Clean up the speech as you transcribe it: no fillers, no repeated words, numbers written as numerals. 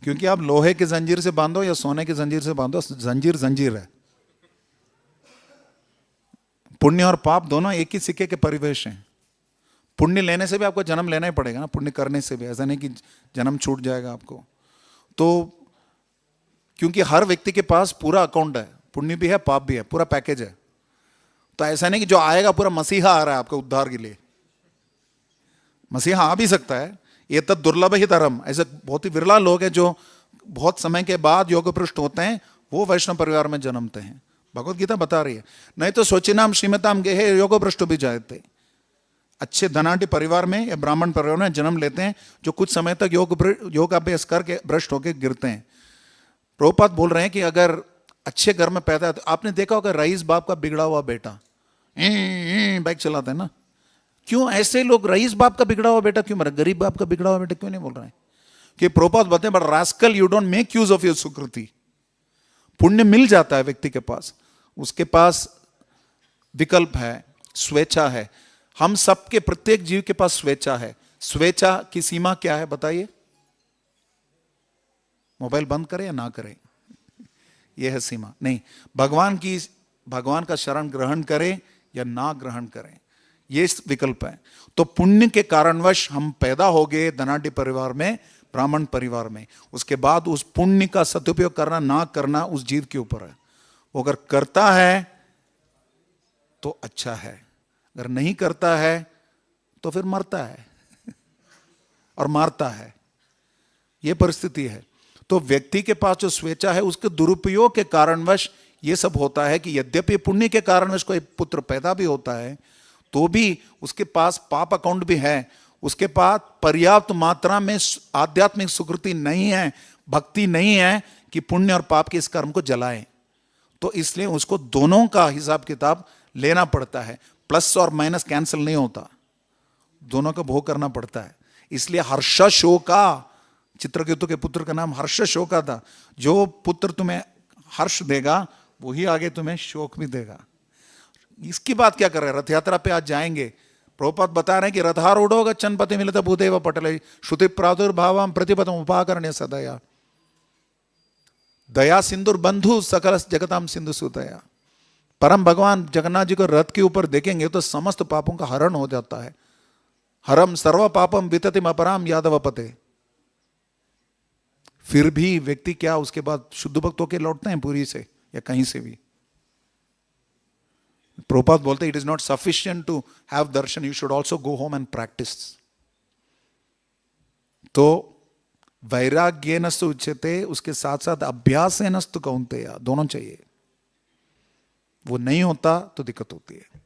क्योंकि आप लोहे की जंजीर से बांधो या सोने की जंजीर से बांधो, जंजीर जंजीर है। पुण्य और पाप दोनों एक ही सिक्के के परिवेश हैं। पुण्य लेने से भी आपको जन्म लेना ही पड़ेगा ना, पुण्य करने से भी, ऐसा नहीं कि जन्म छूट जाएगा आपको। तो क्योंकि हर व्यक्ति के पास पूरा अकाउंट है, पुण्य भी है पाप भी है, पूरा पैकेज है। तो ऐसा नहीं कि जो आएगा पूरा मसीहा आ रहा है आपके उद्धार के लिए। मसीहा आ भी सकता है, ये तद दुर्लभ ही धर्म। ऐसे बहुत ही विरला लोग हैं जो बहुत समय के बाद योग पृष्ठ होते हैं, वो वैष्णव परिवार में जन्मते हैं। भगवत गीता बता रही है, नहीं तो सोचिनाम श्रीमताम गेहे योग पृष्ठ भी जाते। अच्छे धनाढ़ी परिवार में या ब्राह्मण परिवार में जन्म लेते हैं जो कुछ समय तक योग अभ्यास करके भ्रष्ट होकर गिरते हैं। प्रभुपाद बोल रहे हैं कि अगर अच्छे घर में पैदा है, तो आपने देखा होगा रईस बाप का बिगड़ा हुआ बेटा बाइक चलाता है ना, क्यों ऐसे लोग रईस बाप का बिगड़ा हुआ बेटा क्यों मरा, गरीब बाप का बिगड़ा हुआ बेटा क्यों नहीं बोल रहे हैं? कि प्रभुपाद बताते हैं, but rascal you don't make use of your सुकृति। पुण्य मिल जाता है व्यक्ति के पास, उसके पास विकल्प है, स्वेच्छा है। हम सबके, प्रत्येक जीव के पास स्वेच्छा है। स्वेच्छा की सीमा क्या है बताइए? मोबाइल बंद करें या ना करें, यह है सीमा। नहीं, भगवान का शरण ग्रहण करें या ना ग्रहण करें, ये विकल्प है। तो पुण्य के कारणवश हम पैदा हो गए धनाढ़ी परिवार में, ब्राह्मण परिवार में। उसके बाद उस पुण्य का सदुपयोग करना ना करना उस जीव के ऊपर है। वो अगर करता है तो अच्छा है, अगर नहीं करता है तो फिर मरता है और मारता है। यह परिस्थिति है। तो व्यक्ति के पास जो स्वेच्छा है, उसके दुरुपयोग के कारणवश यह सब होता है कि यद्यपि पुण्य के कारणवश कोई पुत्र पैदा भी होता है, तो भी उसके पास पाप अकाउंट भी है, उसके पास पर्याप्त मात्रा में आध्यात्मिक सुकृति नहीं है, भक्ति नहीं है कि पुण्य और पाप के इस कर्म को जलाए। तो इसलिए उसको दोनों का हिसाब किताब लेना पड़ता है। प्लस और माइनस कैंसिल नहीं होता, दोनों का भोग करना पड़ता है। इसलिए हर्ष शोका, चित्रकेतु के पुत्र का नाम हर्ष शोका था। जो पुत्र तुम्हें हर्ष देगा वही आगे तुम्हें शोक भी देगा। इसकी बात क्या कर रहे हैं? रथ यात्रा पे आज जाएंगे, प्रभुपाद बता रहे हैं कि रथारूढ़ो गच्छन् पथि मिलित भूदेव पटले श्रुति प्रादुर्भावं प्रतिपदम् उपाकर्ण्य सदया दया सिंधुर बंधु सकल जगताम सिंधु सुतया। परम भगवान जगन्नाथ जी को रथ के ऊपर देखेंगे तो समस्त पापों का हरण हो जाता है। हरम सर्व पापम विततिम अपराम यादव पते। फिर भी व्यक्ति क्या उसके बाद शुद्ध भक्त होकर लौटते हैं पुरी से या कहीं से भी? प्रभुपाद बोलते हैं, it is not sufficient to have darshan, you should also go home and practise. तो वैराग्य नस्तु उच्यते, उसके साथ साथ अभ्यास नस्तु कौन्तेय, दोनों चाहिए। वो नहीं होता तो दिक्कत होती है।